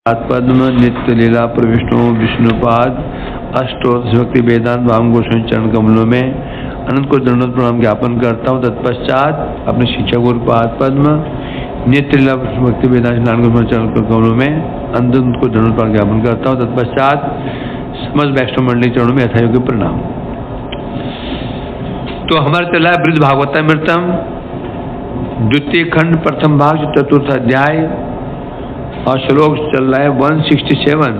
पद्म नित्य लीला प्रविष्णु विष्णुपाद अष्टोदश भक्ति वेदांत भाव गोस्वामी चरण कमलों में अनंत को दंडवत प्रणाम ज्ञापन करता हूँ। तत्पश्चात अपने शिक्षक गुरुपाद पद्म नित्य लीला भक्ति वेदांत नारायण गोस्वामी चरण कमलों में अनंत को दंडवत प्रणाम ज्ञापन करता हूँ। तत्पश्चात समस्त वैष्णव मंडली चरणों में यथायोग्य प्रणाम। तो हमारा चला है बृहद भागवतामृतम द्वितीय खंड प्रथम भाग चतुर्थ अध्याय और श्लोक चल रहा है 167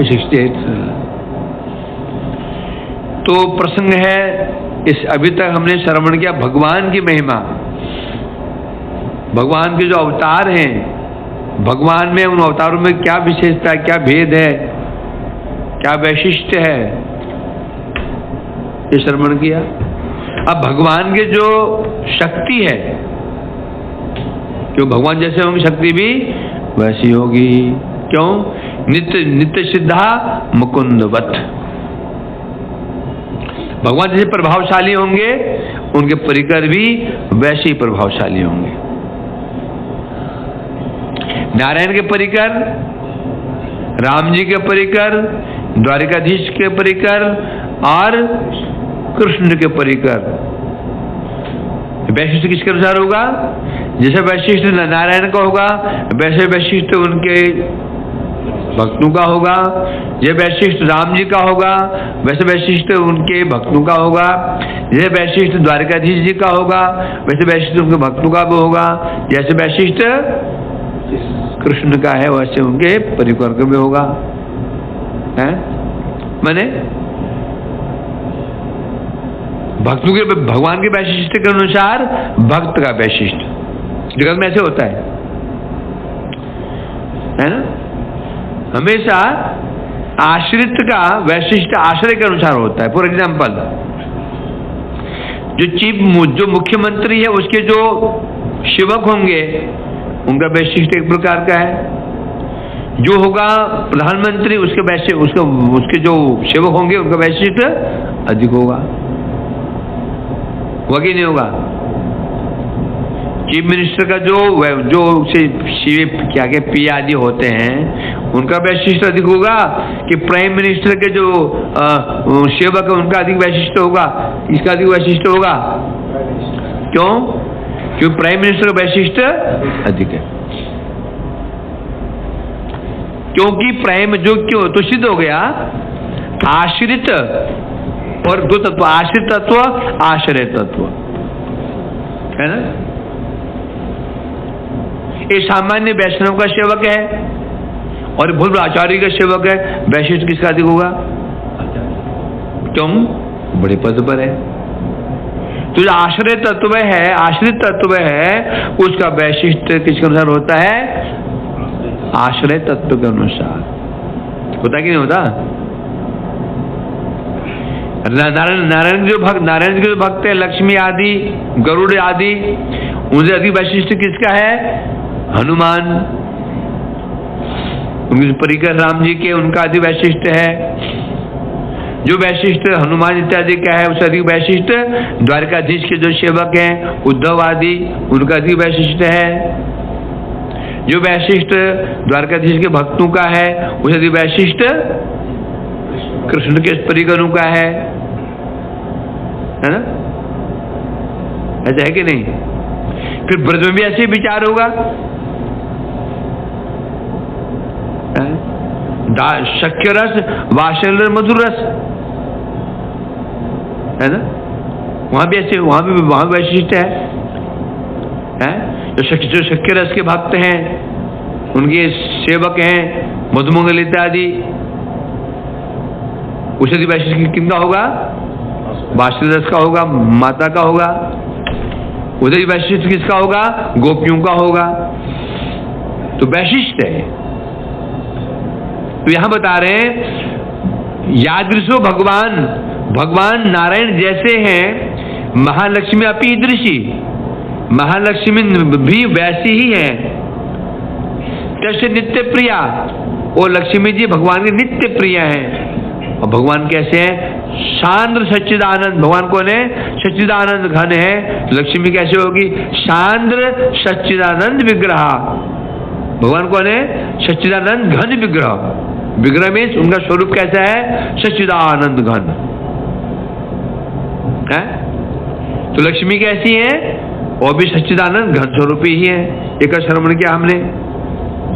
68। तो प्रसंग है इस अभी तक हमने श्रवण किया भगवान की महिमा, भगवान के जो अवतार हैं, भगवान में उन अवतारों में क्या विशेषता, क्या भेद है, क्या वैशिष्ट्य है, ये श्रवण किया। अब भगवान के जो शक्ति है, जो भगवान जैसे होंगे शक्ति भी वैसी होगी। क्यों? नित्य नित्य सिद्धा मुकुंदवत। भगवान जैसे प्रभावशाली होंगे उनके परिकर भी वैसे ही प्रभावशाली होंगे। नारायण के परिकर, राम जी के परिकर, द्वारिकाधीश के परिकर और कृष्ण के परिकर। वैशिष्ट किसके अनुसार होगा? जैसे वैशिष्ट नारायण का होगा वैसे वैशिष्ट उनके भक्तों का होगा। ये वैशिष्ट राम जी का होगा वैसे वैशिष्ट उनके भक्तों का होगा। ये वैशिष्ट द्वारिकाधीश जी का होगा वैसे वैशिष्ट उनके भक्तों का भी होगा। जैसे वैशिष्ट कृष्ण का है वैसे उनके परिवार का भी होगा। है माने भक्तों के, भगवान के वैशिष्ट के अनुसार भक्त का वैशिष्ट जगत में ऐसे होता है ना। हमेशा आश्रित का वैशिष्ट आश्रय के अनुसार होता है। फॉर एग्जाम्पल जो मुख्यमंत्री है उसके जो सेवक होंगे उनका वैशिष्ट एक प्रकार का है। जो होगा प्रधानमंत्री उसके जो सेवक होंगे उनका वैशिष्ट अधिक होगा। होगा कि नहीं होगा? चीफ मिनिस्टर का जो क्या के पी आदि होते हैं उनका वैशिष्ट अधिक होगा कि प्राइम मिनिस्टर के जो सेवक है उनका अधिक वैशिष्ट होगा, इसका अधिक वैशिष्ट होगा। क्यों? क्योंकि प्राइम मिनिस्टर का वैशिष्ट अधिक है। क्योंकि प्राइम जो क्यों तो सिद्ध हो गया आश्रित और दो तत्व, आश्रित तत्व आश्रय तत्व, है ना। ये सामान्य वैष्णव का सेवक है और भूल आचार्य का सेवक है, वैशिष्ट किसका अधिक होगा? क्यों? बड़े पद पर है। तो जो आश्रय तत्व है, आश्रित तत्व है, उसका वैशिष्ट किसके अनुसार होता है? आश्रय तत्व के अनुसार होता कि नहीं होता? नारायण के जो भक्त है, लक्ष्मी आदि, गरुड़ आदि, उनसे अधिक वैशिष्ट किसका है? हनुमान। उनके परिकर राम जी के, उनका अधिक वैशिष्ट है। जो वैशिष्ट हनुमान इत्यादि का है उससे अधिक वैशिष्ट द्वारिकाधीश के जो सेवक हैं उद्धव आदि, उनका अधिक वैशिष्ट है। जो वैशिष्ट द्वारकाधीश के भक्तों का है उससे अधिक वैशिष्ट कृष्ण के परिकरों का है ना। ऐसा है कि नहीं? फिर ब्रज में भी ऐसे विचार होगा। शक्य रस, वात्सल्य, मधुर रस, है ना। वहां भी ऐसे, वहां वैशिष्ट है। जो शक्य रस के भक्त हैं उनके सेवक हैं मधुमंगल इत्यादि, उसे वैशिष्ट किनका होगा? वात्सल्य रस का होगा, माता का होगा। उधर वैशिष्ट किसका होगा? गोपियों का होगा। तो वैशिष्ट है। तो यहां बता रहे हैं यादृशो भगवान नारायण जैसे हैं, महालक्ष्मी अपि ईदृशी, महालक्ष्मी भी वैसी ही है। तस्य नित्य प्रिया, वो लक्ष्मी जी भगवान की नित्य प्रिया है। और भगवान कैसे हैं? शांद्र सच्चिदानंद। भगवान कौन है? सच्चिदानंद घन है। लक्ष्मी कैसे होगी? शांद्र सच्चिदानंद विग्रह। भगवान कौन है? सच्चिदानंद घन विग्रह। विग्रह में उनका स्वरूप कैसा है? सच्चिदानंद घन है। तो लक्ष्मी कैसी है? वो भी सच्चिदानंद घन स्वरूप ही है। एक श्रवण किया हमने।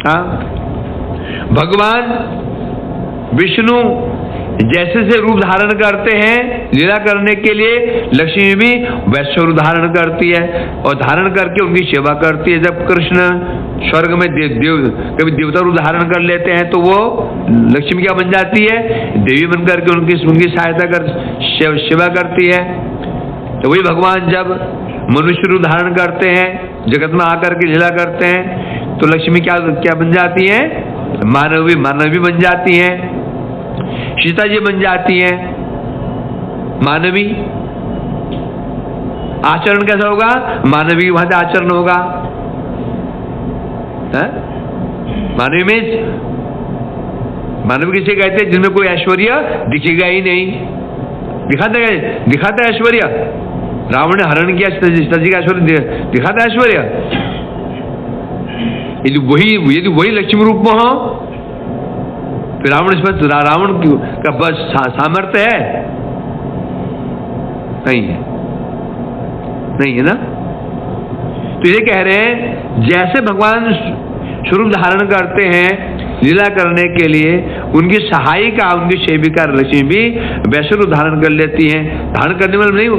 हाँ, भगवान विष्णु जैसे से रूप धारण करते हैं लीला करने के लिए, लक्ष्मी भी वैसे रूप धारण करती है और धारण करके उनकी सेवा करती है। जब कृष्ण स्वर्ग में कभी देवता रूप धारण कर लेते हैं तो वो लक्ष्मी क्या बन जाती है? देवी बन करके उनकी सहायता कर सेवा करती है। तो वही भगवान जब मनुष्य रूप धारण करते हैं, जगत में आकर के लीला करते हैं, तो लक्ष्मी क्या बन जाती है? मानवी बन जाती है। सीता जी बन जाती है मानवी। आचरण कैसा होगा? मानवी वहां से आचरण होगा। मानवी में मानवी किसे कहते हैं? जिनमें कोई ऐश्वर्य दिखेगा ही नहीं। दिखाता है ऐश्वर्य। रावण ने हरण किया, सीता जी का ऐश्वर्य दिखाता है ऐश्वर्य। यदि वही लक्ष्मी रूप में हो तो रावण का बस सामर्थ्य है? नहीं है ना। तो ये कह रहे हैं जैसे भगवान स्वरूप धारण करते हैं लीला करने के लिए, उनकी सहायिका उनकी सेविका लक्ष्मी भी वैसे रूप धारण कर लेती हैं। धारण करने वाले नहीं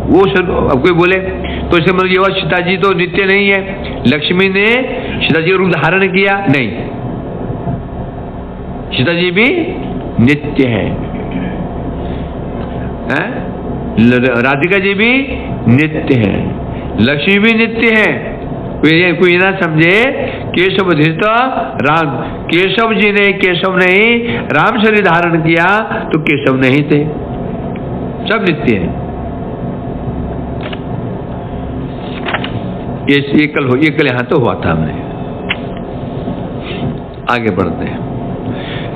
वो अब कोई बोले तो इसका मतलब ये सीता जी तो नित्य नहीं है। लक्ष्मी ने सीता जी का रूप धारण किया? नहीं, सीता जी भी नित्य है। राधिका जी भी नित्य है, लक्ष्मी भी नित्य है। कोई ना समझे केशव धृत राम, केशव जी ने केशव नहीं राम शरीर धारण किया तो केशव नहीं थे, सब नित्य है। ये कल यहां तो हुआ था। हमने आगे बढ़ते हैं।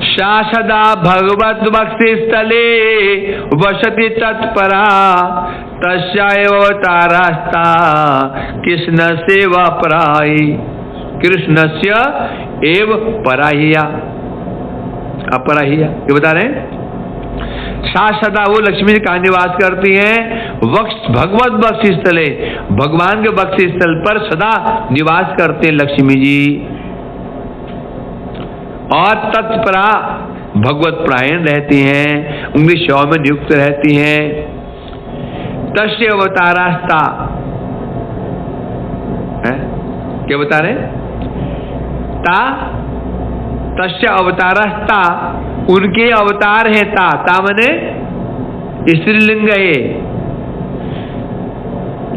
शासदा भगवत बक्षि स्थले वसति तत्परा तस्यावतारास्ता कृष्ण सेवा पराई। कृष्णस्य एव पराहिया अपराहिया। ये बता रहे हैं शासदा वो लक्ष्मी का निवास करती हैं भगवत बक्षि स्थले, भगवान के बक्षि स्थल पर सदा निवास करते हैं लक्ष्मी जी। और तत्परा भगवत प्रायण रहती हैं, उनकी सेवा में नियुक्त रहती हैं। तस्य अवतारास्ता है, क्या बता रहे? ता तस्य अवतारास्ता, उनके अवतार है। ता मने स्त्रीलिंग है।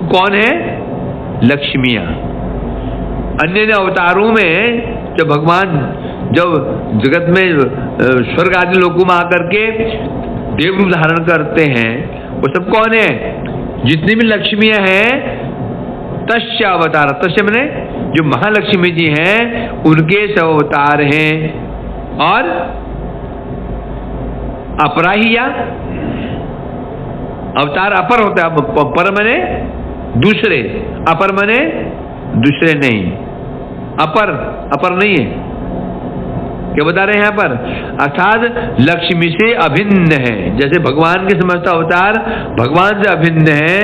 कौन है? लक्ष्मियां। अन्य अवतारों में जब भगवान जब जगत में स्वर्ग आदि लोगों में आकर के देव रूप धारण करते हैं, वो सब कौन है? जितनी भी लक्ष्मियां हैं तस्य अवतार। तस्य मैंने जो महालक्ष्मी जी हैं उनके सब अवतार हैं। और अपराहिया, अवतार अपर होता है। पर मने दूसरे, अपर मने दूसरे नहीं, अपर नहीं है। क्या बता रहे हैं यहाँ पर? अर्थात लक्ष्मी से अभिन्न है। जैसे भगवान के समस्त अवतार भगवान से अभिन्न है,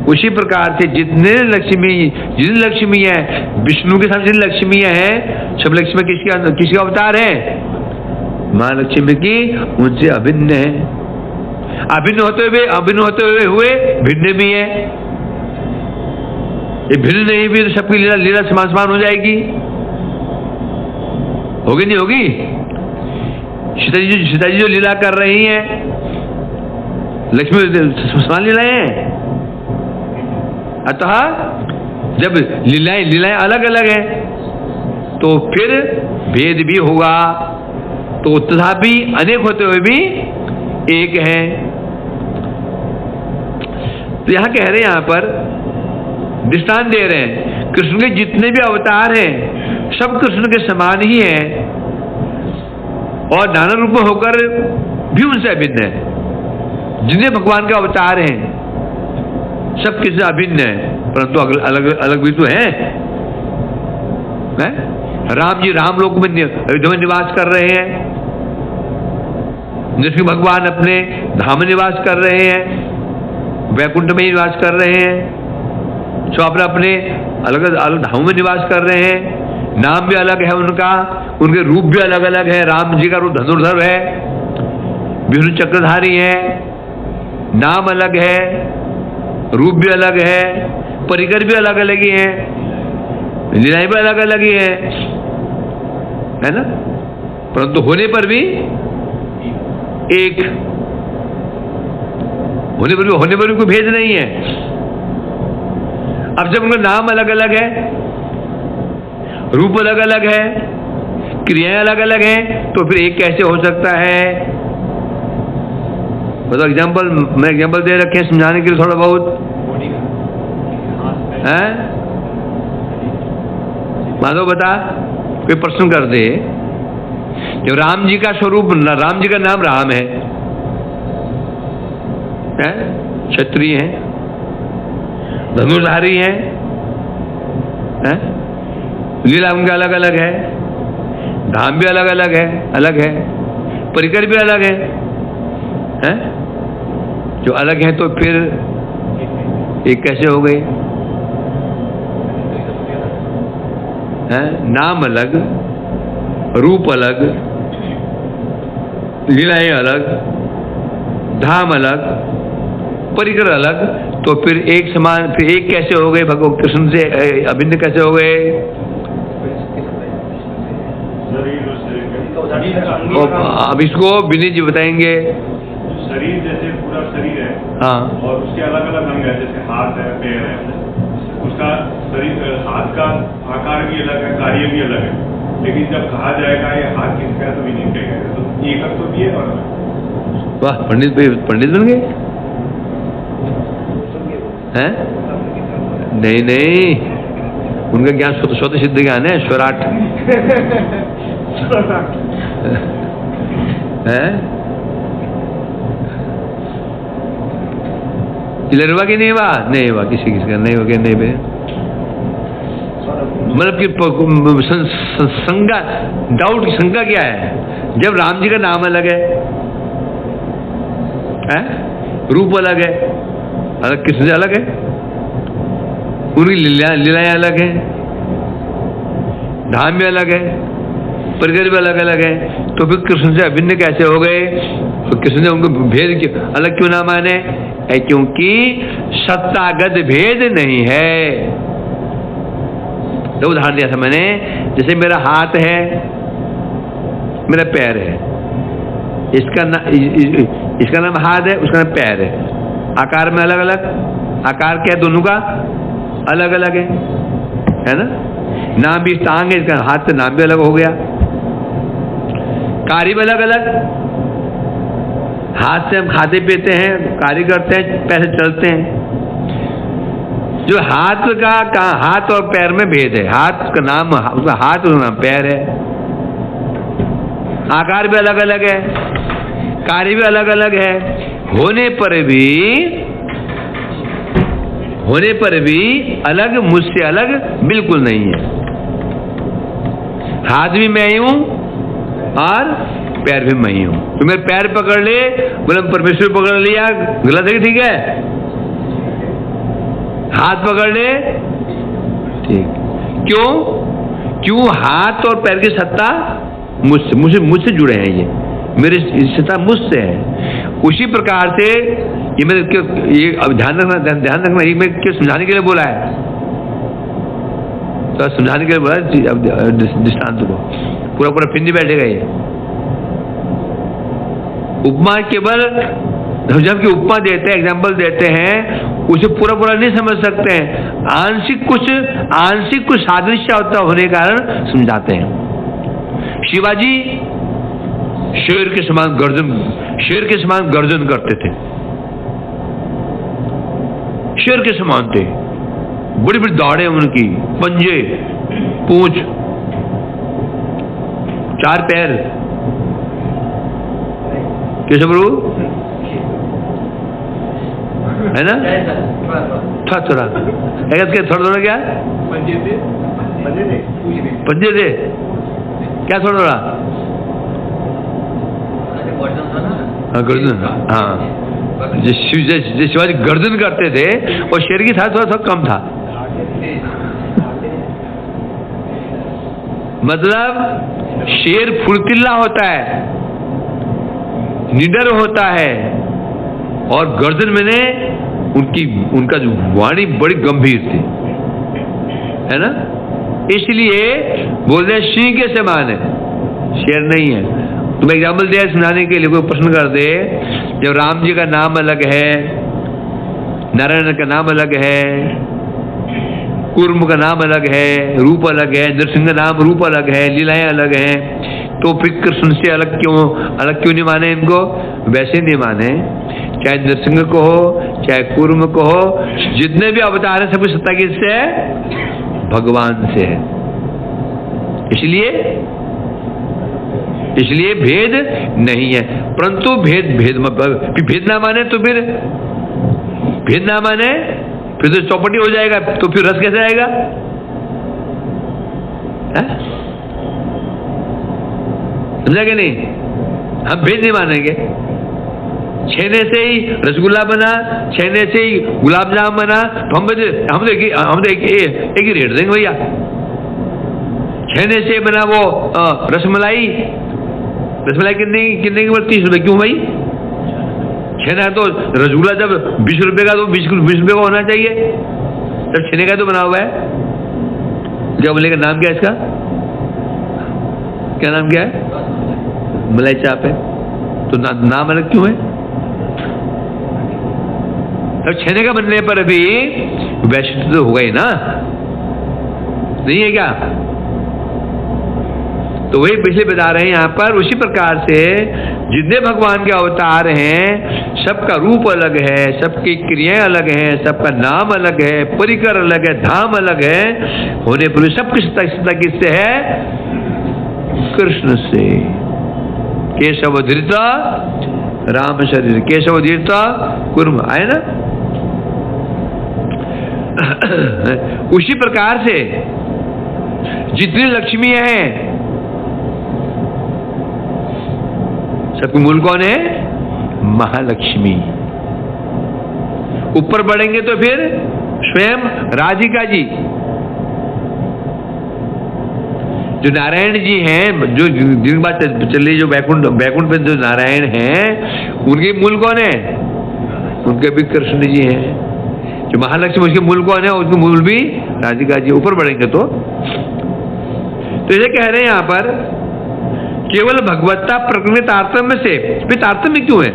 उसी प्रकार से जितनी लक्ष्मी है, विष्णु के साथ जितनी लक्ष्मियां हैं, सब लक्ष्मी किसके अवतार है? महालक्ष्मी की, उनसे अभिन्न है। अभिन्न होते हुए भिन्न भी है। ये भिन्न नहीं भी तो सबकी लीला समान हो जाएगी। होगी नहीं होगी? सीता जी जो लीला कर रही हैं, लक्ष्मी समान लीलाएं हैं। अतः जब लीलाएं अलग अलग हैं तो फिर भेद भी होगा। तो तथापि अनेक होते हुए भी एक है। तो यहां कह रहे हैं, यहां पर दृष्टांत दे रहे हैं, कृष्ण के जितने भी अवतार हैं सब कृष्ण के समान ही हैं और नाना रूप में होकर भी उनसे अभिन्न है। जितने भगवान के अवतार हैं सब किससे अभिन्न है, परंतु अलग अलग भी तो हैं। है? राम जी राम लोक में अयोध्या में निवास कर रहे हैं, नृसिंह भगवान अपने धाम में निवास कर रहे हैं, वैकुंठ में निवास कर रहे हैं, अपने अपने अलग अलग धामों में निवास कर रहे हैं। नाम भी अलग है उनका, उनके रूप भी अलग अलग है। राम जी का रूप धनुर्धर है, विष्णु चक्रधारी है, नाम अलग है, रूप भी अलग है, परिकर भी अलग अलग ही है, लीलाएं भी अलग अलग ही है ना, परंतु होने पर भी एक, होने पर भी कोई भेद नहीं है। अब जब उनका नाम अलग अलग है, रूप अलग अलग है, क्रियाएं अलग अलग हैं, तो फिर एक कैसे हो सकता है? मतलब मैं एग्जांपल दे रखे हैं समझाने के लिए थोड़ा बहुत है। माधव बता, कोई प्रश्न कर दे। जब राम जी का स्वरूप, राम जी का नाम राम है, क्षत्रिय है, धनुर्धारी है, लीला उनका अलग अलग है, धाम भी अलग अलग है, परिकर भी अलग है, जो अलग है तो फिर एक कैसे हो गए? नाम अलग, रूप अलग, लीलाएं अलग, धाम अलग, परिकर अलग, तो फिर एक समान, फिर एक कैसे हो गए? भगवान कृष्ण से अभिन्न कैसे हो गए? अब इसको विनीत जी बताएंगे। शरीर जैसे पूरा शरीर है, हाँ, और उसके अलग अलग अंग है, जैसे हाथ है, पैर है, उसका शरीर, हाथ का आकार भी अलग है, कार्य भी अलग है, लेकिन जब कहा जाएगा ये हाथ किसका है तो भी नहीं कहेगा, तो एक तो भी है। और वाह, पंडित बन गए हैं? नहीं, उनका ज्ञान स्वतः सिद्ध ज्ञान है, स्वराट है। चिलरवा की नहीं हुआ किसी का नहीं हो गया, नहीं बे, मतलब कि शंका, डाउट की शंका क्या है? जब राम जी का नाम अलग है, रूप अलग है, अलग कृष्ण से अलग है, उनकी लीलाएं अलग है, धाम भी अलग है, परिकर भी अलग अलग है, तो फिर कृष्ण से अभिन्न कैसे हो गए? तो कृष्ण ने उनको भेद अलग क्यों ना माने? क्योंकि सत्तागत भेद नहीं है। तो उदाहरण दिया था मैंने, जैसे मेरा हाथ है, मेरा पैर है, इसका नाम हाथ है, उसका नाम पैर है, आकार में अलग अलग, आकार क्या है? दोनों का अलग अलग है ना। नाम भी टांग है, इसका हाथ से नाम भी अलग हो गया, कार्य भी अलग अलग, हाथ से हम खाते पीते हैं, कार्य करते हैं, पैसे चलते हैं। जो हाथ का हाथ और पैर में भेद है, हाथ का नाम उसका हाथ, उसका नाम पैर है, आकार भी अलग अलग है, कार्य भी अलग अलग है, होने पर भी अलग, मुझसे अलग बिल्कुल नहीं है। हाथ भी मैं ही हूं और पैर भी मैं ही हूं। तो मेरे पैर पकड़ ले, बोले परमेश्वर पकड़ लिया, गलत है? ठीक है। हाथ पकड़ ले, ठीक, क्यों हाथ और पैर की सत्ता मुझसे जुड़े हैं, ये मेरी सत्ता मुझसे है। उसी प्रकार से ये मैं अब ध्यान रखना, ये मैं क्यों समझाने के लिए बोला है, तो समझाने के लिए बोला दृष्टांत को, पूरा फिर नहीं बैठेगा ये। उपमा केवल जबकि उपमा देते हैं, एग्जाम्पल देते हैं, उसे पूरा नहीं समझ सकते हैं, आंशिक कुछ सादृश्य होता होने के कारण समझाते हैं। शिवाजी शेर के समान गर्जन करते थे, शेर के समान थे, बड़ी बड़ी दाढ़ें उनकी, पंजे, पूंछ, 4 पैर, कैसे प्रभु है ना? थोड़ा क्या पंजे थे क्या थोड़ा थोड़ा? हाँ गर्दन, हाँ जो शिवाजी गर्दन करते थे और शेर की था थोड़ा कम था। मतलब शेर फुर्तीला होता है, निडर होता है, और गर्दन में ने उनका जो वाणी बड़ी गंभीर थी, है ना, इसलिए बोलते हैं सिंह के समान है, शेर नहीं है। तुम एग्जाम्पल दिया सुनाने के लिए, कोई प्रश्न कर दे, जब राम जी का नाम अलग है, नारायण का नाम अलग है, कूर्म का नाम अलग है, रूप अलग है, नरसिंह का नाम रूप अलग है, लीलाएं अलग हैं, तो फिर कृष्ण से अलग क्यों नहीं माने इनको? वैसे नहीं माने, चाहे नरसिंह को हो चाहे कूर्म को हो, जितने भी अवतार है सब कुछ सत्ता किससे है? भगवान से है। इसलिए भेद नहीं है, परंतु भेद ना माने तो फिर तो चौपटी हो जाएगा, तो फिर रस कैसे आएगा? समझा कि नहीं? हम भेद नहीं मानेंगे। छेने से ही रसगुल्ला बना, छेने से ही गुलाब जामुन बना, तो हम तो एक ही रेट देंगे भैया। छेने से बना वो रसमलाई कितने की बोल? 30 रुपए। क्यों भाई? छेना तो रसगुल्ला जब 20 रुपए का, तो 20 रुपए का होना चाहिए, तब छेने का तो बना हुआ है। क्या बोलेगा? नाम क्या है इसका? क्या नाम क्या है? मलाई चाप है, तो नाम अलग क्यों है? अब छेने का बनने पर भी वैशिष्ट तो होगा ही ना, नहीं है क्या? तो वही पिछले बता रहे हैं यहाँ पर, उसी प्रकार से जितने भगवान के अवतार हैं सबका रूप अलग है, सबकी क्रियाएं अलग हैं, सबका नाम अलग है, परिकर अलग है, धाम अलग है, होने पर सबकी सत्ता किससे है? कृष्ण से। केशव धृता राम शरीर, केशव धृता कुर्म, आए ना? उसी प्रकार से जितनी लक्ष्मी है, सबकी मूल कौन है? महालक्ष्मी। ऊपर बढ़ेंगे तो फिर स्वयं राधिका जी, जो नारायण जी हैं, जो जिनकी बात चल रही, जो बैकुंठ पे जो नारायण हैं, उनके मूल कौन है? उनके भी कृष्ण जी हैं। जो महालक्ष्मी, उसके मूल कौन है? उसके मूल भी राधिका जी। ऊपर बढ़ेंगे तो ये कह रहे हैं यहाँ पर, केवल भगवत्ता प्रकरण तारतम्य से। फिर तारतम्य क्यों है?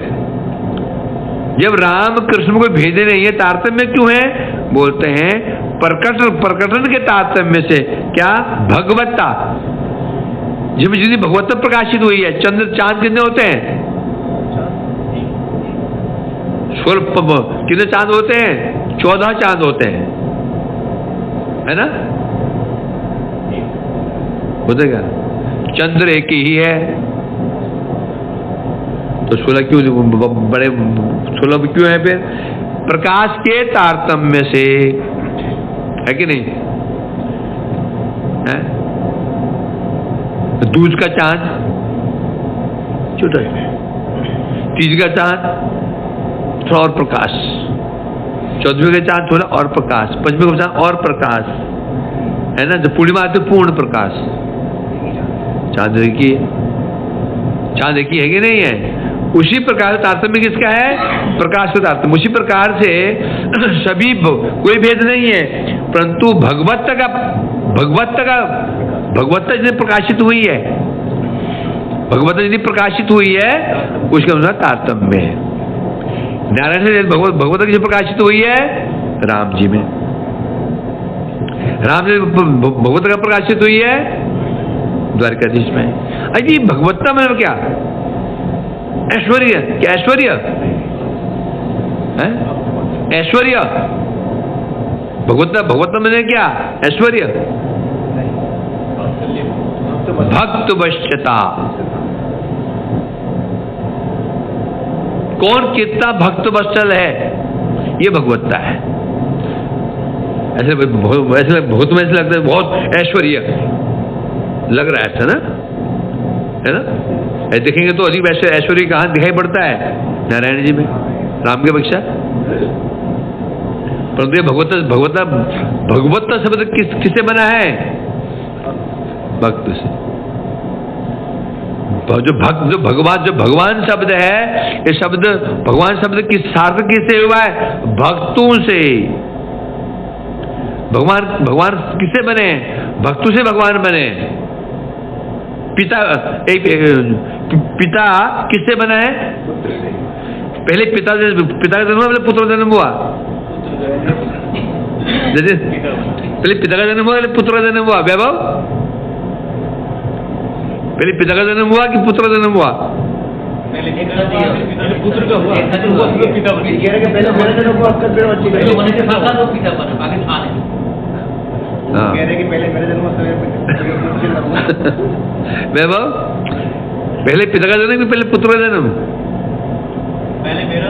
जब राम कृष्ण को भेजे नहीं है, तारतम्य क्यों है? बोलते हैं प्रकटन के तारतम्य से। क्या? भगवत्ता, जितनी भगवत्ता प्रकाशित हुई है। चंद्र चांद कितने होते हैं? 16 कितने चांद होते हैं? 14 चांद होते हैं, है ना? होते क्या? चंद्र एक ही है, तो 16 क्यों? बड़े 16 क्यों है? फिर प्रकाश के तारतम्य से, है कि नहीं? है? दूज का चांद छोटा है, तीज का चांद थोड़ा और प्रकाश, 14वें का चांद थोड़ा और प्रकाश, 5वें का चांद और प्रकाश, है ना? जब पूर्णिमा आती है पूर्ण प्रकाश। चांद एक ही है कि नहीं है? उसी प्रकार तारतम्य किसका है? प्रकाश का तारतम्य। उसी प्रकार से सभी कोई भेद नहीं है, परंतु भगवत्ता जितनी प्रकाशित हुई है, भगवत्ता जितनी प्रकाशित हुई है, उसके अनुसार तारतम्य है। नारायण से भगवत्ता किसी प्रकाशित हुई है? राम जी में। राम से भगवत्ता का प्रकाशित हुई है? द्वारकाधीश में। अजी भगवत्ता मतलब क्या? ऐश्वर्य। क्या ऐश्वर्य? ऐश्वर्य भगवत्ता मतलब क्या? ऐश्वर्य। भक्त वश्यता। कौन कितना भक्त वत्सल है, ये भगवत्ता है। ऐसे बहुत में ऐसे लगता है बहुत ऐश्वर्य लग रहा है, ऐसा ना, है ना? देखेंगे तो अधिक ऐश्वर्य कहाँ दिखाई पड़ता है? नारायण जी में, राम के अपेक्षा। परंतु ये भगवत शब्द किससे बना है? भक्त से। जो भगवान शब्द है, ये शब्द भगवान शब्द की सार्थक किससे हुआ है? भक्तों से। भगवान किससे बने? भक्तों से भगवान बने। पिता किससे बना है? पहले पिता का जन्म हुआ, पहले पुत्र का जन्म हुआ। जैसे पहले पिता का जन्म हुआ, पहले पुत्र का जन्म हुआ। वैभव, पहले पिता का जन्म हुआ कि पुत्र का जन्म हुआ? पहले पुत्र का हुआ, पिता बने। कह रहे कि पहले मेरा जन्म वैभव, पहले पिता का जन्म कि पहले पुत्र का जन्म? पहले मेरा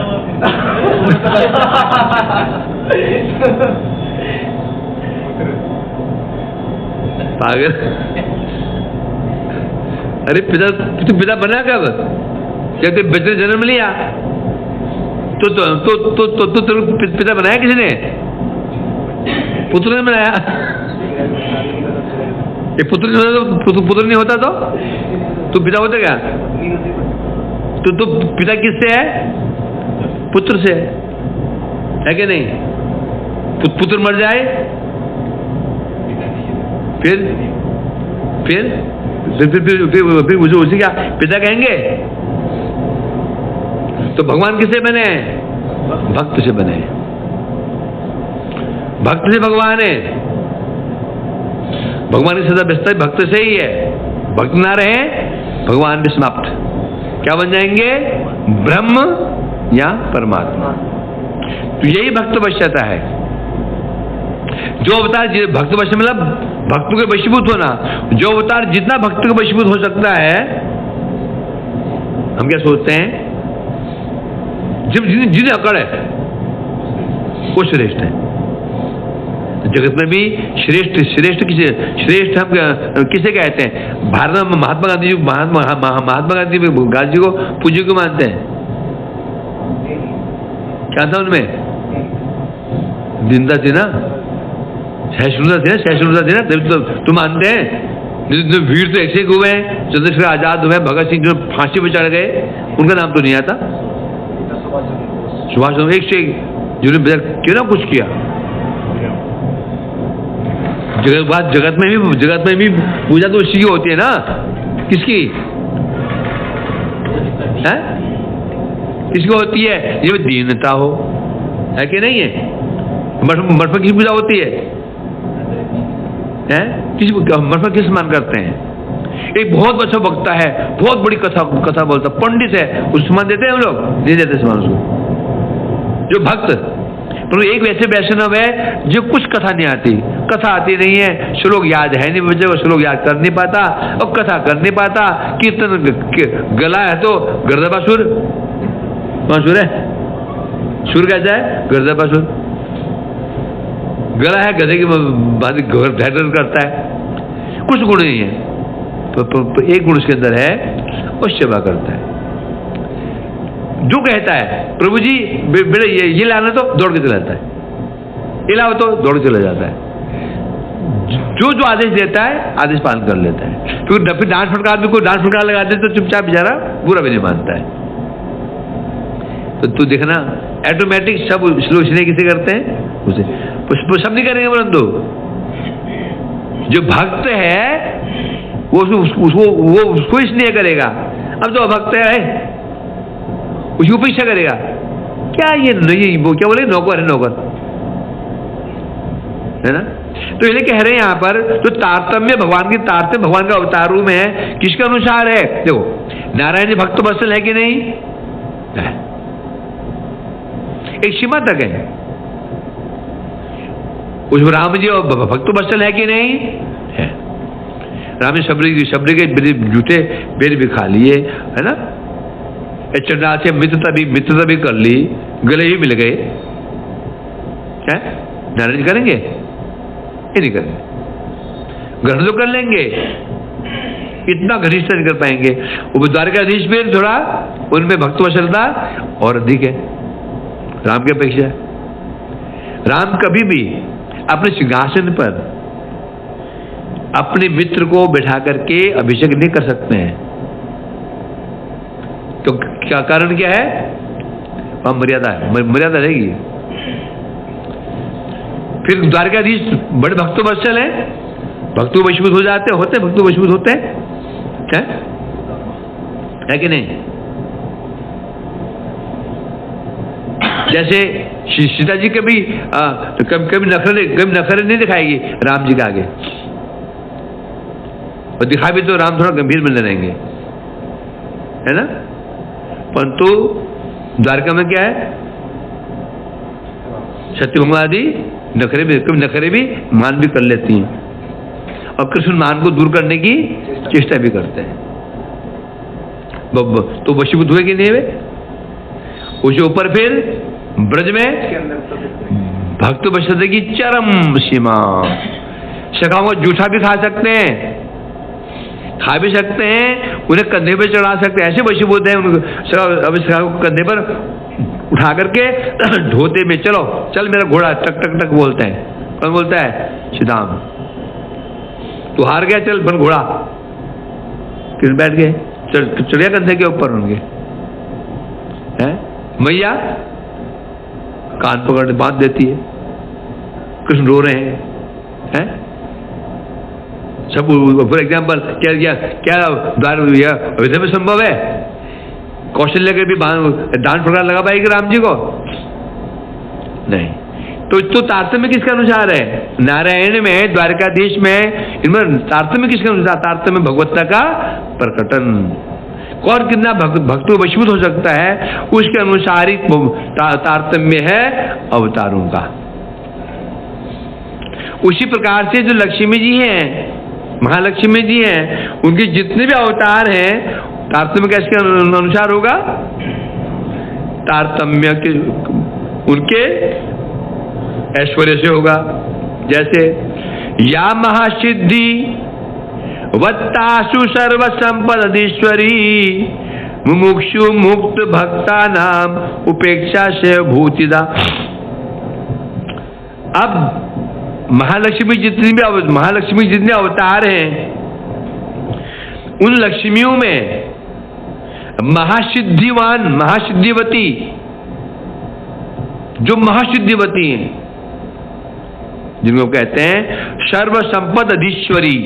पागल। अरे पिता बना कब? जब तेरे बच्चे ने जन्म लिया तो पिता बनाया किसने? पुत्र ने बनाया। एक पुत्र नहीं होता तो पिता होता क्या? तो पिता किससे है? पुत्र से है कि नहीं? पुत्र मर जाए फिर उसी क्या पिता कहेंगे? तो भगवान किससे बने हैं? भक्त से बने हैं। भक्त से भगवान है। भगवान की सदा व्यस्तता भक्त से ही है। भक्त ना रहे भगवान भी समाप्त। क्या बन जाएंगे? ब्रह्म या परमात्मा। तो यही भक्त वश्यता है। जो अवतार भक्त वश्य मतलब भक्तों के वशीभूत होना। जो अवतार जितना भक्त के वशीभूत हो सकता है, हम क्या सोचते हैं? जिन्हें अकड़ है वो श्रेष्ठ है। जगत में भी श्रेष्ठ हम किसे कहते हैं? भारत में महात्मा गांधी जी को पूज्य क्यों मानते हैं? क्या था उनमें? दीनता थी ना, सहिष्णुता थी ना, तभी तो तुम मानते हैं। वीर तो ऐसे हुए हैं, चंद्रशेखर आजाद हुए, भगत सिंह जो फांसी पर चढ़ गए, उनका नाम तो नहीं आता। सुभाष चंद्र एक से जिन्होंने क्यों ना कुछ किया। जगत में भी पूजा तो उसी की होती है ना। किसकी है? किसकी होती है? ये दीनता हो, है कि नहीं है? मठ में किस पूजा होती है? मठ में किस मान करते हैं? एक बहुत अच्छा वक्ता है, बहुत बड़ी कथा बोलता, पंडित है, उस सम्मान देते हैं हम लोग? नहीं देते सम्मान उसको। जो भक्त, पर एक वैसे वैष्णव है जो कुछ कथा नहीं आती, कथा आती नहीं है, श्लोक याद है नहीं, बच्चे को श्लोक याद कर नहीं पाता और कथा कर नहीं पाता। कीर्तन गला है तो गर्दबासुर, कौन सुर है? सुर कैसा है? गर्दबासुर। गला है गधे की बात करता है। कुछ गुण नहीं है, तो एक गुण उसके अंदर है, वो सेवा करता है। जो कहता है प्रभु जी बेटे ये लाना, तो दौड़ के चला जाता है। ये लाओ तो दौड़ के चला जाता है। जो आदेश देता है आदेश पालन कर लेता है। क्योंकि फिर डांस फटकार भी कोई डांस फटकार लगा दे तो चुपचाप बेचारा बुरा भी नहीं मानता है। तो तू देखना ऑटोमेटिक सब स्लो इसलिए किसे करते हैं? उसे सब नहीं करेंगे, परंतु जो भक्त है वो उसको इसलिए करेगा। अब जो अभक्त है उसकी उपेक्षा करेगा। क्या ये वो क्या बोले? नौकर है, नौकर है ना। तो ये कह रहे हैं यहां पर तो तारतम्य भगवान की तारतम्य भगवान का अवतार रूप है। किसके अनुसार है? देखो नारायण जी भक्त वत्सल है कि नहीं है? एक सीमा तक है। उस राम जी भक्त वत्सल है कि नहीं है? राम जी शबरी के जूठे बेर भी खा लिए, है ना। चंडाल से मित्रता भी कर ली, गले भी मिल गए। क्या नारायण जी करेंगे? ये नहीं करेंगे। ग्रहण तो कर लेंगे, इतना घनिष्ठ नहीं कर पाएंगे। वो द्वारकाधीश में थोड़ा उनमें भक्तवत्सलता और अधिक है राम की अपेक्षा। राम कभी भी अपने सिंहासन पर अपने मित्र को बैठा करके अभिषेक नहीं कर सकते हैं। तो क्या कारण क्या है? वहां मर्यादा है, मर्यादा रहेगी। फिर द्वारकाधीश बड़े भक्तवत्सल हैं, भक्तों वशीभूत हो जाते होते भक्तों वशीभूत होते है कि नहीं? जैसे सीता जी कभी नखरे नहीं दिखाएगी राम जी के आगे, और दिखा भी तो राम थोड़ा गंभीर बने रहेंगे, है ना? परंतु द्वारका में क्या है? सत्यभामा आदि नखरे भी मान भी कर लेती हैं, और कृष्ण मान को दूर करने की चेष्टा भी करते हैं। तो वशीभूत हुए कि नहीं वे? उसके ऊपर फिर ब्रज में भक्त वशता की चरम सीमा। सखाओं को जूठा भी खा सकते हैं, खा भी सकते हैं, उन्हें कंधे पे चढ़ा सकते हैं, ऐसे वशीभूत हैं। अब सखाओं को कंधे पर उठा करके ढोते में चलो चल मेरा घोड़ा, टक टक टक बोलते हैं। कौन बोलता है? श्री राम। तू हार गया, चल बन घोड़ा। किस बैठ गए, चढ़िया कंधे के ऊपर उनके, है? मैया कान पकड़ बांध देती है, कृष्ण रो रहे हैं, सब। फॉर एग्जाम्पल क्या अयोध्या में संभव है? कौशल्य के भी दान प्रकार लगा पाएगी राम जी को? नहीं। तो तारतम्य किसके अनुसार है? नारायण में, द्वारकाधीश में, इनमें तारतम्य किसके अनुसार? तारतम्य भगवत्ता का प्रकटन। कौन कितना भक्त वशीभूत हो सकता है, उसके अनुसार ही तारतम्य है अवतारों का। उसी प्रकार से जो लक्ष्मी जी हैं, महालक्ष्मी जी हैं, उनके जितने भी अवतार हैं, तारतम्य कैसे अनुसार होगा? तारतम्य के उनके ऐश्वर्य से होगा। जैसे या महासिद्धि वत्तासु सर्व संपदीश्वरी मुमुक्षु मुक्त भक्ता नाम उपेक्षा से भूतिदा। अब महालक्ष्मी जितने अवतार हैं, उन लक्ष्मियों में महासिद्धिवान, महासिद्धिवती, जो महासिद्धिवती हैं, जिनको कहते हैं सर्व संपद अधीश्वरी,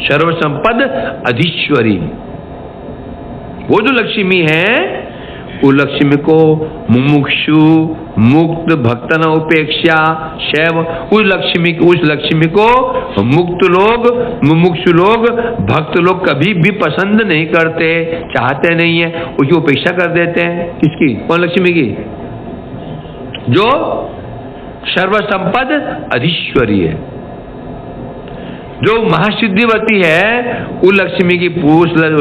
सर्व संपद अधीश्वरी, वो जो लक्ष्मी है, वो लक्ष्मी को मुमुक्षु मुक्त भक्तन उपेक्षा शैव, उस लक्ष्मी को मुक्त लोग, मुमुक्षु लोग, भक्त लोग कभी भी पसंद नहीं करते, चाहते नहीं है, उसकी उपेक्षा कर देते हैं। किसकी? कौन लक्ष्मी की? जो सर्वसंपद अधीश्वरी है, जो महासिद्धिवती है, वो लक्ष्मी की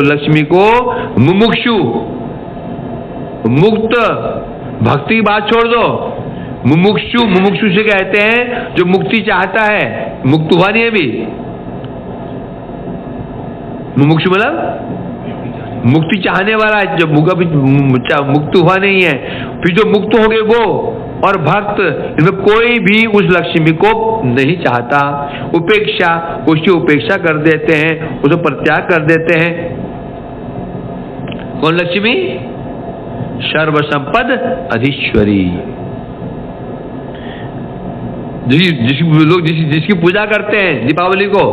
लक्ष्मी को मुमुक्षु मुक्त, भक्ति की बात छोड़ दो, मुमुक्षु से कहते हैं जो मुक्ति चाहता है, मुक्त हुआ नहीं है अभी। मुमुक्षु मतलब मुक्ति चाहने वाला है, जो मुक्त हुआ नहीं है। फिर जो मुक्त हो गए वो और भक्त, इनमें कोई भी उस लक्ष्मी को नहीं चाहता, उपेक्षा, उसकी उपेक्षा कर देते हैं, उसे परित्याग कर देते हैं। कौन लक्ष्मी? सर्व संपद अधीश्वरी। लोग जिसकी पूजा करते हैं, दीपावली को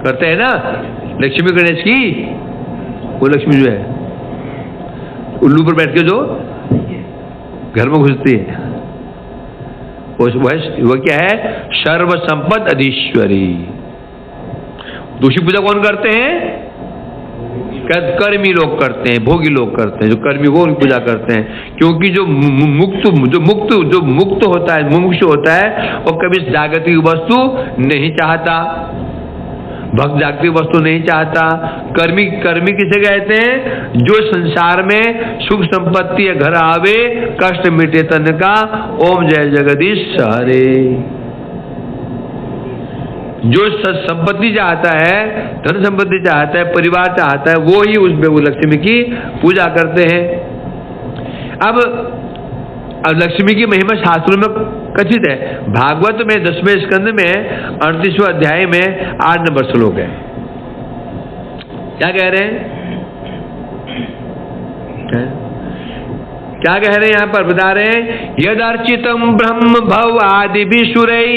करते हैं ना, लक्ष्मी गणेश की, वो लक्ष्मी जो है उल्लू पर बैठ के जो घर में घुसती है, वो क्या है? सर्व संपद अधीश्वरी। दूसरी पूजा कौन करते हैं? कर्मी लोग करते हैं, भोगी लोग करते हैं, जो कर्मी वो उनकी पूजा करते हैं। क्योंकि जो मुक्त होता है, मुमुक्षु होता है, और कभी जागतिक वस्तु नहीं चाहता, भक्त जागतिक वस्तु नहीं चाहता। कर्मी किसे कहते हैं? जो संसार में सुख संपत्ति या घर आवे, कष्ट मिटे तन का, ओम जय जगदीश हरे। जो संपत्ति चाहता है, धन संपत्ति चाहता है, परिवार चाहता है, वो ही उसमें वो लक्ष्मी की पूजा करते हैं। अब लक्ष्मी की महिमा शास्त्रों में कथित है। भागवत में 10वें स्कंद में 38वें अध्याय में 8 नंबर श्लोक है। क्या कह रहे हैं? क्या कह रहे हैं यहां पर? बता रहे हैं, यदर्चितम ब्रह्म भव आदि विशुरै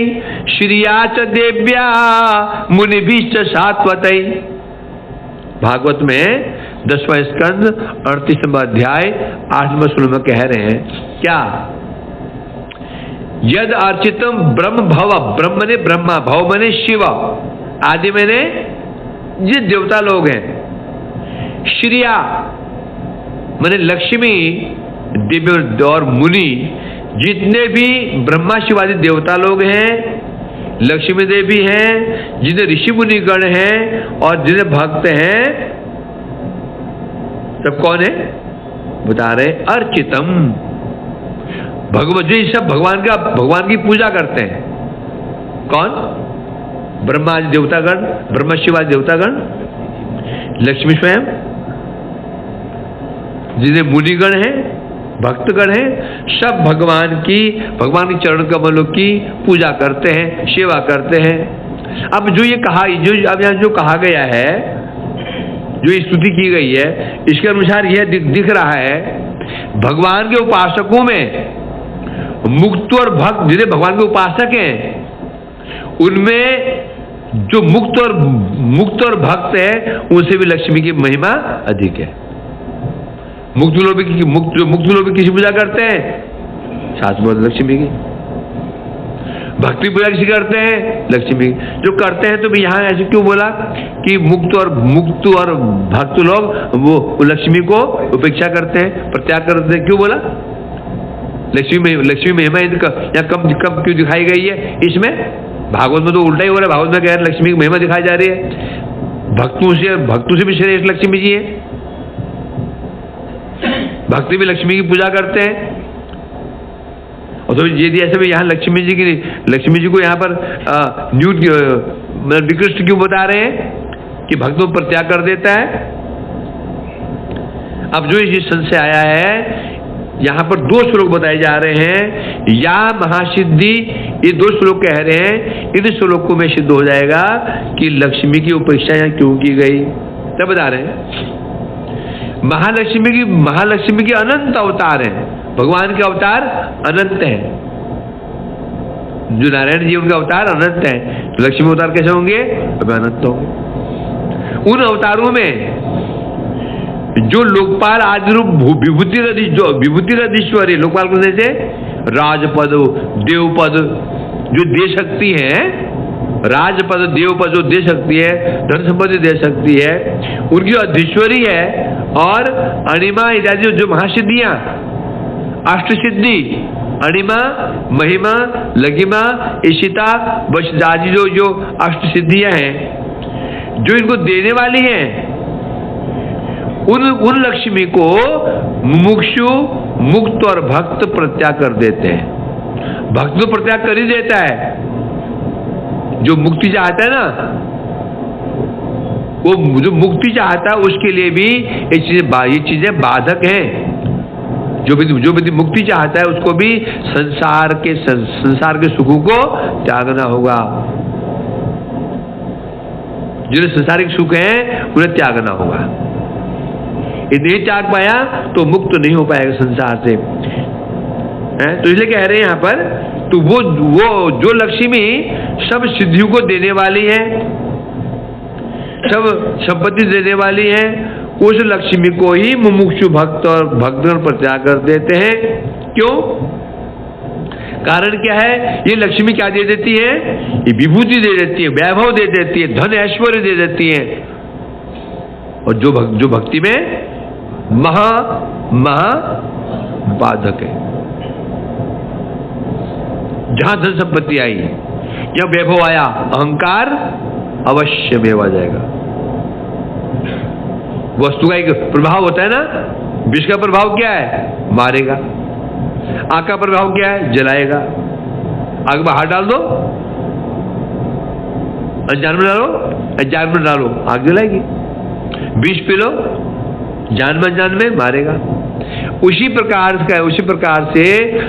श्रिया च देव्या मुनिभिश्च सात्वतै। भागवत में 10वां स्कंद 38वां अध्याय 8वें श्लोक में कह रहे हैं क्या? यद अर्चितम ब्रह्म भव, ब्रह्म ने ब्रह्मा, भव मने शिव, आदि मैंने ये देवता लोग हैं, श्रिया मने लक्ष्मी, दिव्य और मुनि, जितने भी ब्रह्मा शिवादि देवता लोग हैं, लक्ष्मी देवी हैं, जितने ऋषि मुनि गण हैं और जितने भक्त हैं, सब कौन है? बता रहे अर्चितम, भगवत जी सब भगवान की पूजा करते हैं। कौन? ब्रह्मा देवतागण, ब्रह्मा शिवादि देवतागण, लक्ष्मी स्वयं, जिन्हें मुनिगण हैं, भक्तगण हैं, सब भगवान की चरण कमलों की पूजा करते हैं, सेवा करते हैं। अब जो ये कहा, अब यहाँ जो कहा गया है, जो स्तुति की गई है, इसके अनुसार यह दिख रहा है भगवान के उपासकों में मुक्त और भक्त, जिन्हें भगवान के उपासक हैं, उनमें जो मुक्त और भक्त है, उनसे भी लक्ष्मी की महिमा अधिक है। मुक्त लोग किसी पूजा करते हैं? शास्त्र लक्ष्मी की। भक्ति पूजा किसी करते हैं? लक्ष्मी की। जो करते हैं, तो भी यहाँ ऐसे क्यों बोला कि मुक्त और भक्त लोग वो लक्ष्मी को उपेक्षा करते हैं, प्रत्याग करते हैं? क्यों बोला? लक्ष्मी महिमा यहाँ कम क्यों दिखाई गई है? इसमें भागवत में तो उल्टा ही हो रहा है। भागवत में कह रहे लक्ष्मी की महिमा दिखाई जा रही है। भक्तों से भी श्रेष्ठ लक्ष्मी जी है। भक्ति भी लक्ष्मी की पूजा करते हैं। और तो यदि ऐसे में यहाँ लक्ष्मी जी को यहाँ पर निकृष्ट क्यों बता रहे हैं कि भक्तों पर त्याग कर देता है? अब जो इस संशय आया है, यहाँ पर 2 श्लोक बताए जा रहे हैं। या महासिद्धि, ये 2 श्लोक कह रहे हैं। इन श्लोकों में सिद्ध हो जाएगा कि लक्ष्मी की उपेक्षा यहाँ क्यों की गई। तब बता रहे हैं महालक्ष्मी की अनंत अवतार हैं। भगवान के अवतार अनंत हैं। जो नारायण जी उनके अवतार अनंत हैं, तो लक्ष्मी अवतार कैसे होंगे? अनंत होंगे। उन अवतारों में जो लोकपाल आदि रूप विभूति रधीश्वरी, लोकपाल को जैसे राजपद, देवपद जो दे सकती है, राजपद देवपद जो दे सकती है, धन संपत्ति दे सकती है, उनकी अधीश्वरी है। और अणिमा इत्यादि जो महासिद्धियां, अष्टसिद्धि, अणिमा, महिमा, लघिमा, ईशिता, वशदाजी जो अष्टसिद्धियां हैं, जो इनको देने वाली हैं, उन लक्ष्मी को मुमुक्षु, मुक्त और भक्त प्रत्याग कर देते हैं। भक्त तो प्रत्याग कर ही देता है। जो मुक्ति चाहता है ना, वो जो मुक्ति चाहता है उसके लिए भी ये चीजें बाधक हैं। जो व्यक्ति मुक्ति चाहता है उसको भी संसार के सुखों को त्यागना होगा। जिन्हें संसारिक सुख हैं उन्हें त्यागना होगा। यदि नहीं त्याग पाया तो मुक्त नहीं हो पाएगा संसार से। तो इसलिए कह रहे हैं यहाँ पर, तो वो जो लक्ष्मी सब सिद्धियों को देने वाली है, सब संपत्ति देने वाली है, उस लक्ष्मी को ही मुमुक्षु भक्त और भक्तगण प्रत्याग कर देते हैं। क्यों? कारण क्या है? ये लक्ष्मी क्या दे देती है? ये विभूति दे देती है, वैभव दे देती है, धन ऐश्वर्य दे देती है। और जो भक्ति में महा बाधक है। जहां धन संपत्ति आई या वैभव आया, अहंकार अवश्य में आ जाएगा। वस्तु का एक प्रभाव होता है ना, विष का प्रभाव क्या है? मारेगा। आग का प्रभाव क्या है? जलाएगा। आग में हाथ डाल दो, अनजान में डालो, अनजान में डालो, आग जलाएगी। विष पी लो, जान में अनजान में मारेगा। उसी प्रकार से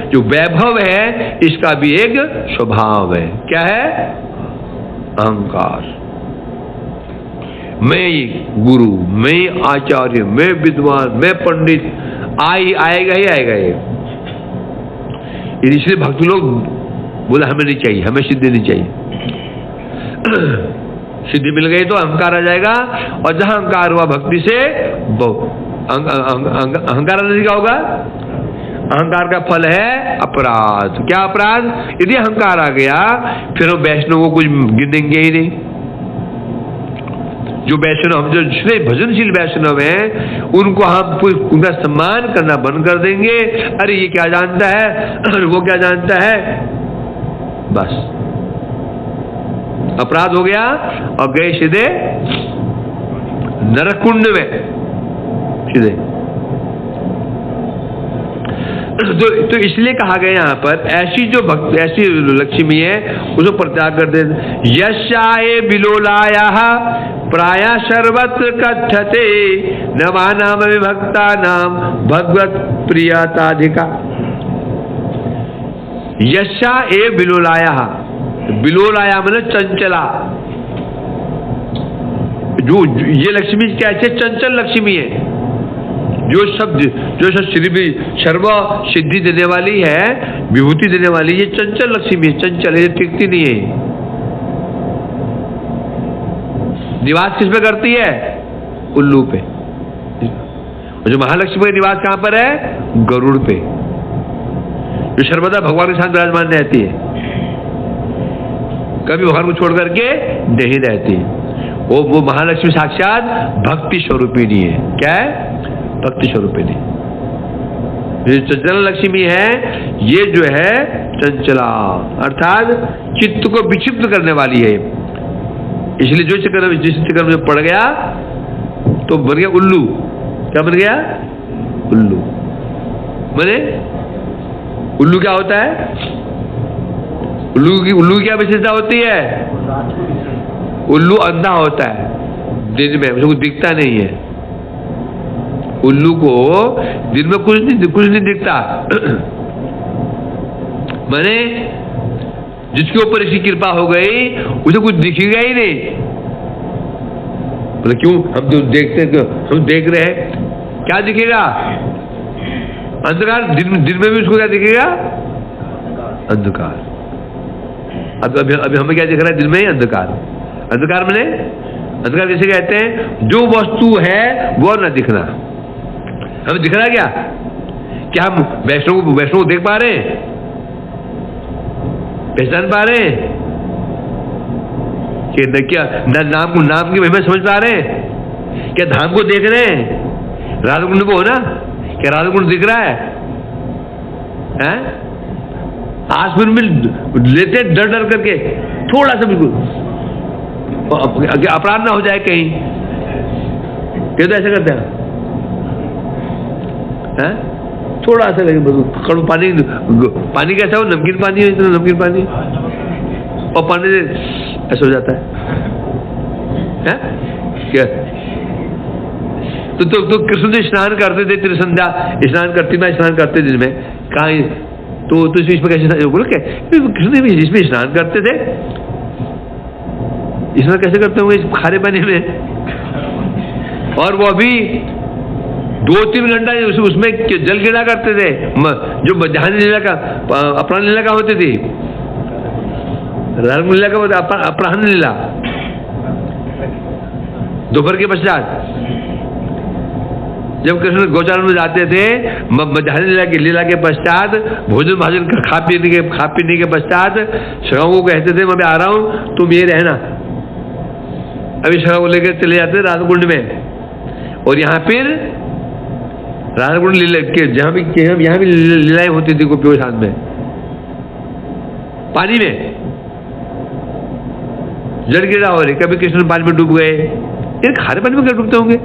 जो वैभव है, इसका भी एक स्वभाव है। क्या है? अहंकार। मैं गुरु, मैं आचार्य, मैं विद्वान, मैं पंडित, आएगा ही आएगा ये। इसलिए भक्त लोग बोला हमें नहीं चाहिए, हमें सिद्धि नहीं चाहिए। सिद्धि मिल गई तो अहंकार आ जाएगा, और जहां अहंकार हुआ भक्ति से अहंकार आने से क्या होगा? अहंकार का फल है अपराध। क्या अपराध? यदि अहंकार आ गया फिर हम वैष्णव को कुछ गिनेंगे ही नहीं। जो वैष्णव, हम जो भजनशील वैष्णव हैं, उनको हम उनका सम्मान करना बंद कर देंगे। अरे ये क्या जानता है, अरे वो क्या जानता है, बस अपराध हो गया और गए सीधे नरकुंड में सीधे। तो इसलिए कहा गया यहाँ पर ऐसी जो भक्त, ऐसी लक्ष्मी है उसको परित्याग कर दे। यशाए बिलोलाया प्राय सर्वत्र कथ्यते नवानाम विभक्ता नाम भगवत प्रियताधिका। यशा ए बिलोलाया, बिलोलाया मतलब चंचला। जो ये लक्ष्मी कैसे चंचल लक्ष्मी है, जो शब्द सर्व सिद्धि देने वाली है, विभूति देने वाली, ये चंचल लक्ष्मी है। चंचल है, टिकती नहीं है। निवास किस पे करती है? उल्लू पे। और जो महालक्ष्मी का निवास कहां पर है? गरुड़ पे, जो सर्वदा भगवान के साथ विराजमान रहती है, कभी भगवान को छोड़ करके नहीं रहती। वो महालक्ष्मी साक्षात भक्ति स्वरूपिणी है। क्या है? भक्ति स्वरूपिणी। जो चंचला लक्ष्मी है, ये जो है चंचला अर्थात चित्त को विक्षिप्त करने वाली है। इसलिए जिस चक्कर में पड़ गया तो बन गया उल्लू। क्या बन गया? उल्लू। माने उल्लू क्या होता है? उल्लू की क्या विशेषता होती है? उल्लू अंधा होता है दिन में, उसको दिखता नहीं है। उल्लू को दिन में कुछ नहीं दिखता। माने जिसके ऊपर इसकी कृपा हो गई उसे कुछ दिखेगा ही नहीं। मतलब क्यों? हम तो देखते, हम देख रहे हैं, क्या दिखेगा? अंधकार। दिन में भी उसको क्या दिखेगा? अंधकार। अभी हमें क्या दिख रहा है? दिन में ही अंधकार। अंधकार मैंने, अंधकार किसे कहते हैं? जो वस्तु है वो न दिखना। हमें दिख रहा है क्या? क्या हम वैष्णव को देख पा रहे हैं? पहचान पा रहे हैं? कि क्या नाम की महिमा समझ पा रहे हैं? क्या धाम को देख रहे हैं? राधा कुंड को हो ना, क्या राधा कुंड दिख रहा है? आसमान में लेते डर करके, थोड़ा सा बिल्कुल अपराध ना हो जाए कहीं, क्या तो ऐसा करते हैं? थोड़ा सा लगे कड़ू पानी कैसा हो? नमकीन पानी हो, इतना नमकीन पानी, और पानी से ऐसा हो जाता है क्या? तो कृष्ण जी स्नान करते थे, त्रिसंध्या स्नान करती, मैं स्नान करते दिन में, कहाँ तो इसमें कैसे बोले? क्या कृष्ण जी इसमें स्नान करते थे? स्नान कैसे करते होंगे इस खारे पानी में? और वो अभी 2-3 घंटा उसमें जल गिरा करते थे। जो मध्यान्ह लीला का, अपराह्न लीला का होती थी, राम लीला का अपराह्न लीला दोपहर के पश्चात, जब कृष्ण गौचारण में जाते थे, मध्यान्ह लीला के पश्चात भोजन भाजन खा पीने के पश्चात सगाओं को कहते थे मैं भी आ रहा हूं, तुम ये रहना। अभी सगाओं को लेकर चले जाते थे राधा कुंड में। और यहाँ फिर राधा कुंड लीला के जहां भी यहाँ भी लीलाएं होती थी गोपियों के साथ में, पानी में। जल क्रीड़ा हो रही, कभी कृष्ण पानी में डूब गए, ये खारे पानी में क्या डूबते होंगे,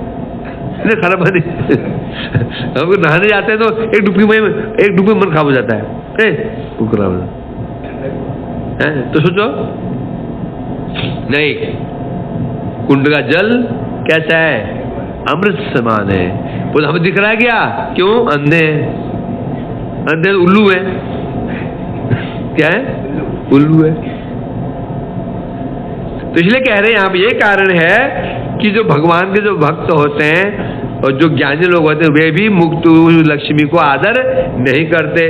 इन्हें खारा पानी हम नहाने जाते हैं तो एक डुबकी में मन खराब हो जाता है, खराब हो जाता है। तो सोचो नहीं, कुंड का जल कैसा है, अमृत समान है। वो हमें दिख रहा है क्या, क्यों, अंधे अंधे उल्लू है, क्या है, उल्लू है। तो इसलिए कह रहे हैं यहाँ पे ये कारण है कि जो भगवान के जो भक्त होते हैं और जो ज्ञानी लोग होते हैं वे भी मुक्त लक्ष्मी को आदर नहीं करते,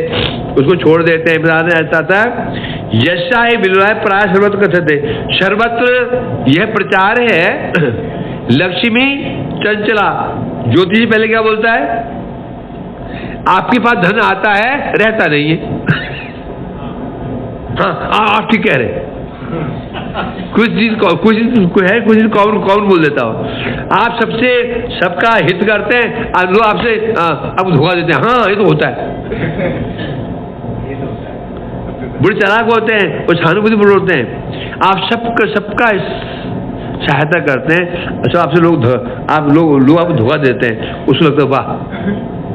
उसको छोड़ देते हैं। ऐसा था यशा ही बिलवाय प्राय सर्वत्र कथते, सर्वत्र यह प्रचार है लक्ष्मी चंचला। ज्योतिष पहले क्या बोलता है, आपके पास धन आता है रहता नहीं है। हाँ आप ठीक कह रहे, कुछ चीज कौन बोल देता हो। आप सबका हित करते हैं, लोग आपसे आपको धोखा देते हैं, हाँ ये तो होता है। बड़े चालाक होते हैं और सहानुभूति बड़े होते हैं, आप सबका सहायता करते हैं। अच्छा आपसे लोग आपको धोखा देते हैं, उसको लगता है वाह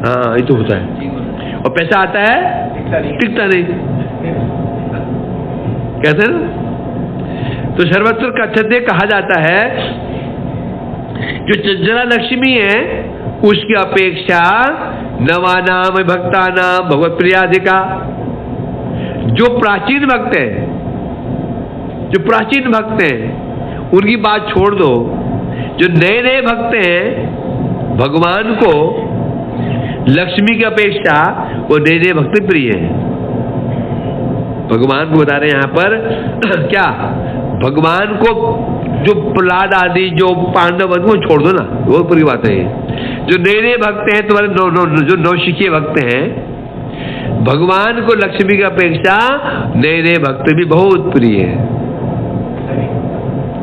हाँ ये तो होता है, और पैसा आता है टिकता नहीं, कहते हैं ना। तो सर्वत्र कथ्यते कहा जाता है जो चंचला लक्ष्मी है उसकी अपेक्षा नवानाम भक्तानाम भगवत प्रियाधिका। जो प्राचीन भक्त हैं उनकी बात छोड़ दो, जो नए नए भक्त हैं भगवान को लक्ष्मी की अपेक्षा वो नए नए भक्त प्रिय हैं। भगवान को बता रहे हैं यहाँ पर क्या, भगवान को जो प्रहलाद आदि जो पांडव वो छोड़ दो ना, वो ऊपर की बात है। जो नए नए भक्त हैं तुम्हारे जो नौशिखीय भक्त हैं, भगवान को लक्ष्मी की अपेक्षा नए नए भक्त भी बहुत प्रिय है।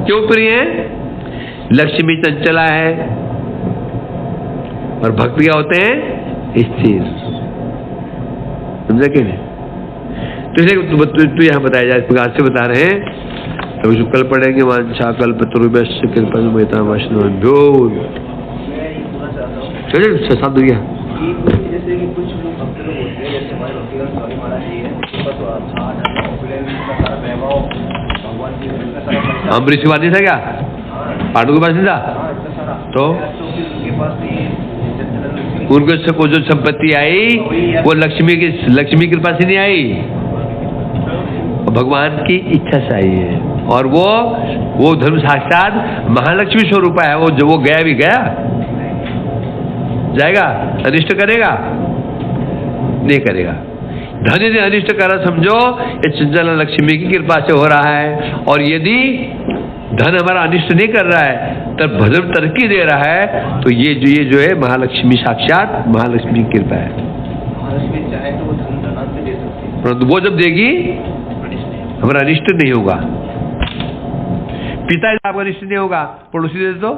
क्यों प्रिय है, लक्ष्मी चंचला है और भक्त क्या होते हैं स्थिर, समझा कि नहीं। तो इसलिए तो यहाँ बताया जाए, इस प्रकार से बता रहे हैं। तो जो कल पढ़ेंगे वांछा कल्पतरुभ्यश्च कृपालुमेतामश्नुभ्यो। चलिए 6-7 हो गया। जैसे कि कुछ लोग भक्त लोग होते हैं, जैसे हमारे भक्तिगण स्वामी महाराज जी हैं, उनके पास सारा वैभव भगवान जी का सारा अम्बरीश के पास नहीं था क्या, पांडु के पास नहीं था, तो उनके पास उनको जो संपत्ति आई वो लक्ष्मी की कृपा से नहीं आई, भगवान की इच्छा से आई है। और वो धर्म साक्षात महालक्ष्मी स्वरूप है। वो गया भी गया, जाएगा, अनिष्ट करेगा नहीं करेगा। धन ने अनिष्ट करा समझो, ये चंचला लक्ष्मी की कृपा से हो रहा है। और यदि धन हमारा अनिष्ट नहीं कर रहा है, तब भजन तरक्की दे रहा है, तो ये जो है महालक्ष्मी साक्षात महालक्ष्मी की कृपा है। महालक्ष्मी चाहे तो वो धन धनांत दे सकती है, परंतु वो जब देगी हमारा अनिष्ट नहीं होगा। पिता आपका अनिष्ट नहीं होगा, पड़ोसी दे दो,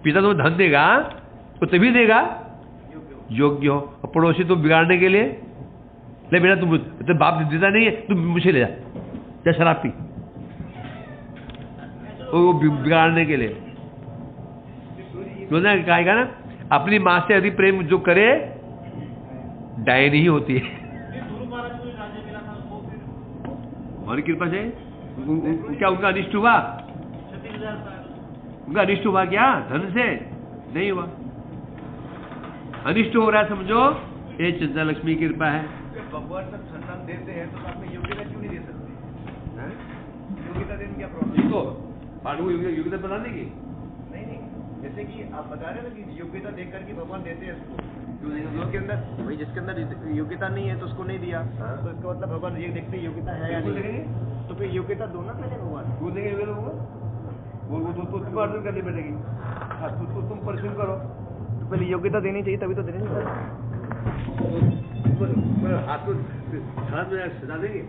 पिता तो धन देगा तो तभी देगा योग्य हो, और पड़ोसी तो बिगाड़ने के लिए ले बेटा तुम तो बाप देता नहीं है, तुम मुझे ले जा शराब पी, वो बिगाड़ने के लिए। तो ना कहेगा ना, अपनी माँ से अधिक प्रेम जो करे डायनी ही होती है। और कृपा से क्या उनका अनिष्ट हुआ, उनका अनिष्ट हुआ क्या, धन से नहीं हुआ, अनिष्ट हो रहा है समझो, ये चंचला लक्ष्मी की कृपा है। भगवान सब सम्मान देते हैं तो आपने योग्यता क्यों नहीं दे सकते, योग्यता देने क्या प्रॉब्लम, जिसको पांडु योग्यता बताने की नहीं, जैसे कि आप बता रहे हैं ना कि योग्यता देख करके भगवान देते हैं उसको, जिसके अंदर भाई जिसके अंदर योग्यता नहीं है तो उसको नहीं दिया, तो इसका मतलब भगवान ये देखते योग्यता है या नहीं, तो फिर योग्यता दो ना पहले भगवान, वो देंगे वो तुमको अर्जन करनी पड़ेगी। हाँ तुम परिश्रम करो, तो पहले योग्यता देनी चाहिए तभी तो देनी चाहिए। हाथ को सजा देंगे।